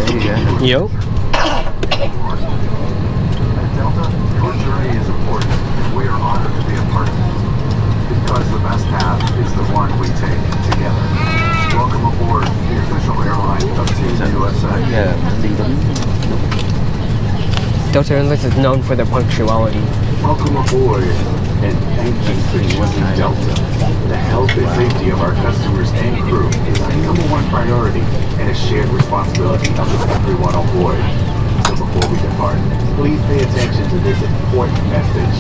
Yo. Delta, your journey is important. We are honored to be a part of it. Because the best path is the one we take together. Welcome aboard the official airline of Team USA. Yeah. Delta Airlines is known for their punctuality. Welcome aboard, and thank you for choosing Delta. The health and safety of our customers and crew is our #1 priority and a shared responsibility of everyone on board. So before we depart, please pay attention to this important message.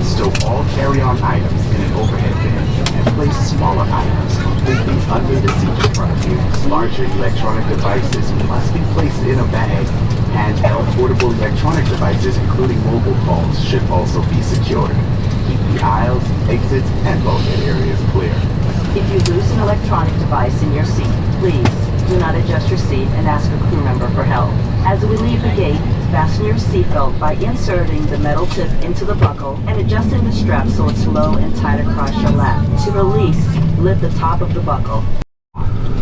Stow all carry-on items in an overhead bin and place smaller items completely under the seat in front of you. Larger electronic devices must be placed in a bag. Handheld portable electronic devices, including mobile phones, should also be secured. Keep the aisles, exits, and bulkhead areas clear. If you lose an electronic device in your seat, please do not adjust your seat and ask a crew member for help. As we leave the gate, fasten your seatbelt by inserting the metal tip into the buckle and adjusting the strap so it's low and tight across your lap. To release, lift the top of the buckle.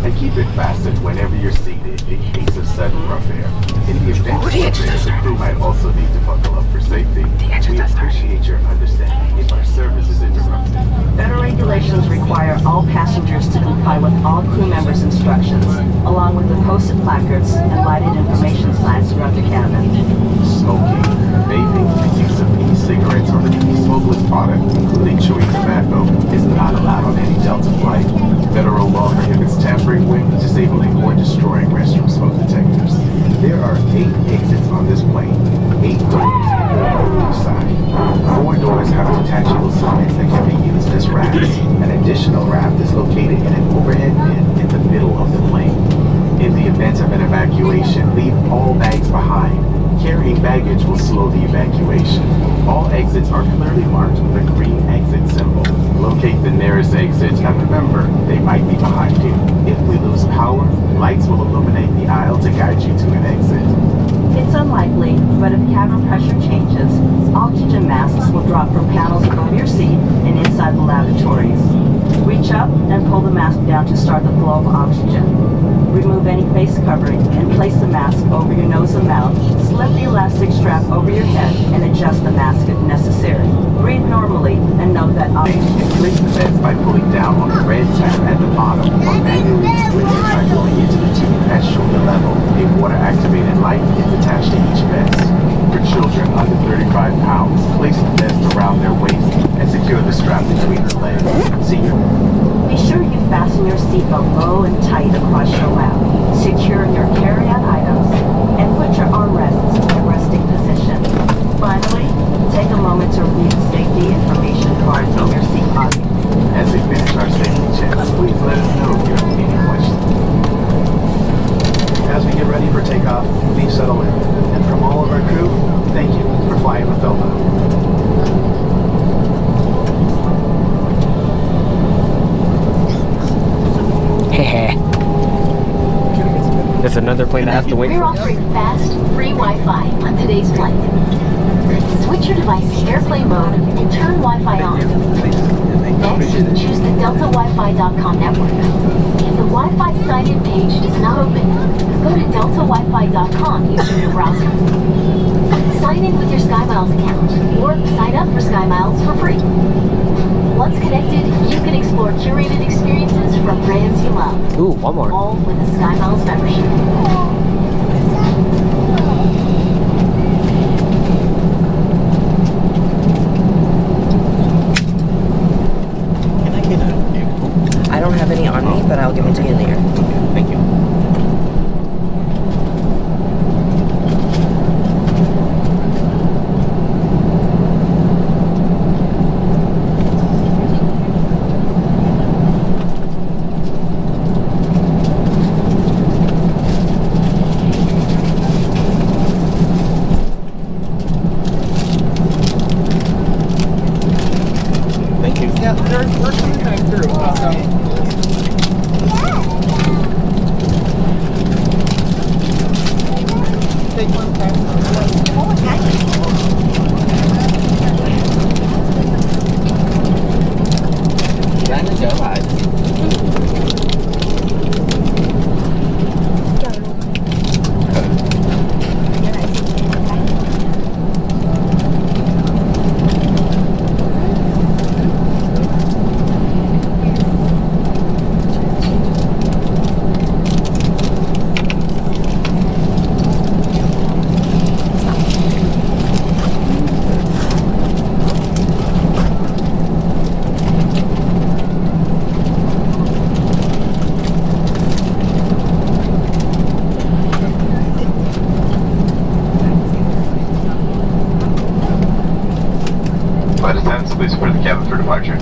And keep it fastened whenever you're seated in case of sudden rough air. In the event of rough air, the crew might also need to buckle up for safety. We appreciate your understanding if our service is interrupted. Federal regulations require all passengers to comply with all crew members' instructions, along with the posted placards and lighted information signs throughout the cabin. Smoking, vaping, and use of e-cigarettes or any smokeless product, including chewing tobacco, is not allowed on any Delta flight. Federal law prohibits tampering with, disabling, or destroying restroom smoke detectors. There are 8 exits on this plane, 8 doors on each side. 4 doors have detachable sides that can be used as rafts. An additional raft is located in an overhead bin in the middle of the plane. In the event of an evacuation, leave all bags behind. Carrying baggage will slow the evacuation. All exits are clearly marked with a green exit symbol. Locate the nearest exit and remember, they might be behind you. If we lose power, lights will illuminate the aisle to guide you to an exit. It's unlikely, but if cabin pressure changes, oxygen masks will drop from panels above your seat and inside the lavatories. Reach up and pull the mask down to start the flow of oxygen. Remove any face covering and place the mask over your nose and mouth. Slip the elastic strap over your head and adjust the mask if necessary. Breathe normally and note that Place the vents by pulling down on the red tab at the bottom or manually switch it by going into the tube at shoulder level. A water-activated light is attached to each vest. For children under 35 pounds, place the vest around their waist and secure the strap between the legs. Be sure you fasten your seatbelt low and tight across your lap. Secure your carry-on items and put your armrests in a resting position. Finally, take a moment to read the safety information cards in your seat pocket. As we finish our safety check, please let us know if you have any questions. As we get ready for takeoff, please settle in. And from all of our crew, thank you for flying with Delta. There's another plane that has to wait. We're offering fast, free Wi-Fi on today's flight. Switch your device to airplane mode and turn Wi-Fi on. Next, choose the DeltaWiFi.com network. If the Wi-Fi sign-in page does not open, go to DeltaWiFi.com using your browser. Sign in with your SkyMiles account or sign up for SkyMiles for free. Once connected, you can explore curated experiences from brands you love. Ooh, Walmart. All with a SkyMiles membership. I don't have any on me, but I'll give it to you later. Thank you. cabin for departure.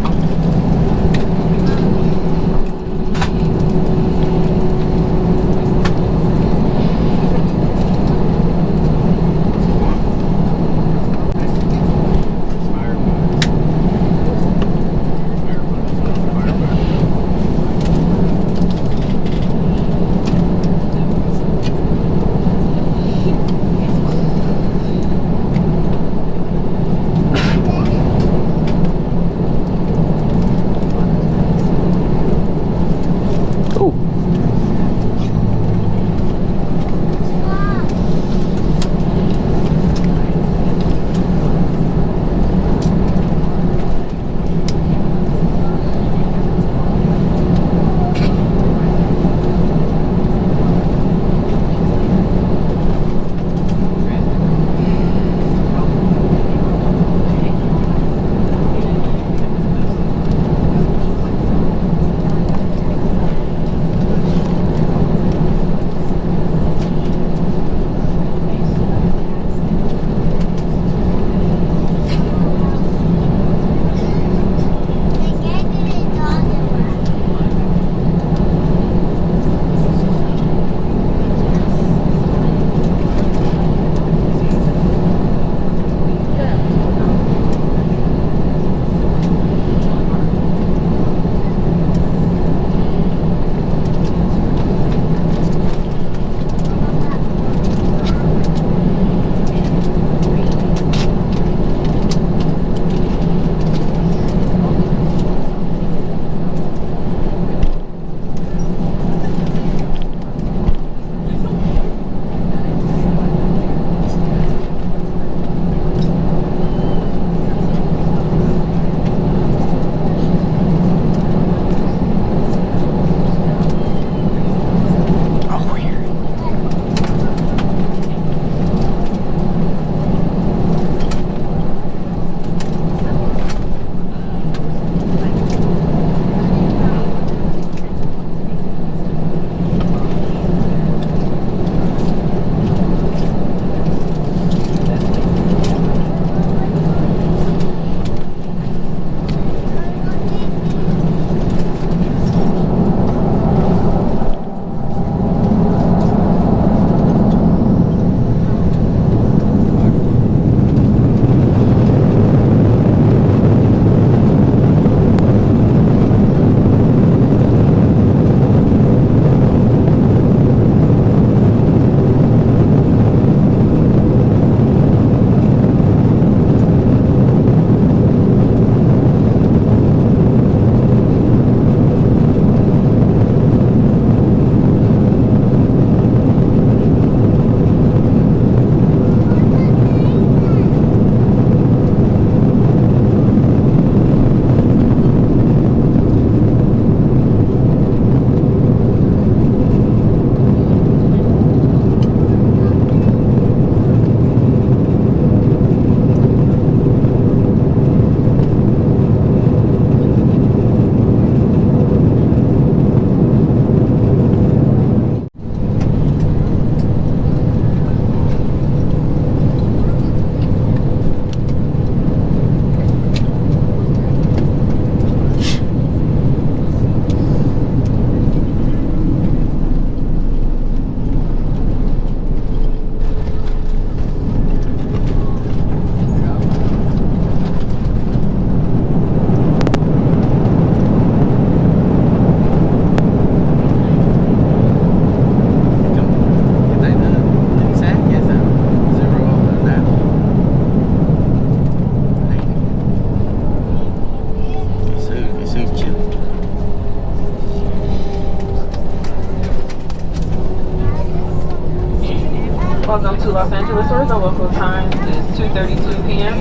Welcome to Los Angeles, or the local time is 2:32 p.m.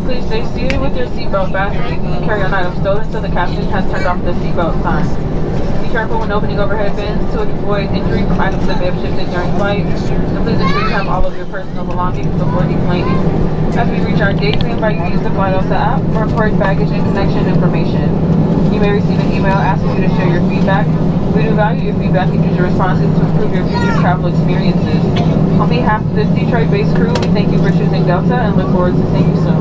Please stay seated with your seatbelt fastened and carry on items stolen until the captain has turned off the seatbelt sign. Be careful when opening overhead bins to avoid injury from items that may have shifted during flight. And please ensure you have all of your personal belongings before deplaning. As we reach our gate, we invite you to use the Flight Elsa app for important baggage and connection information. You may receive an email asking you to share your feedback. We do value your feedback and use your responses to improve your future travel experiences. On behalf of this Detroit-based crew, we thank you for choosing Delta and look forward to seeing you soon.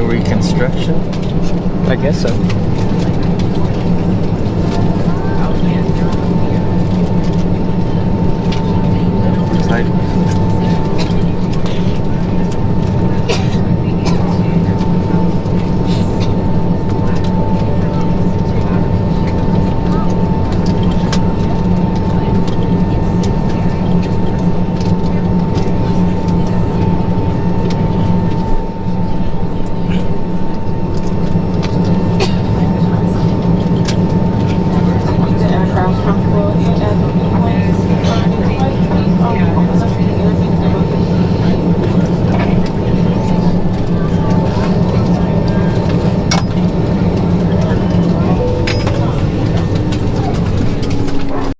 reconstruction? I guess so.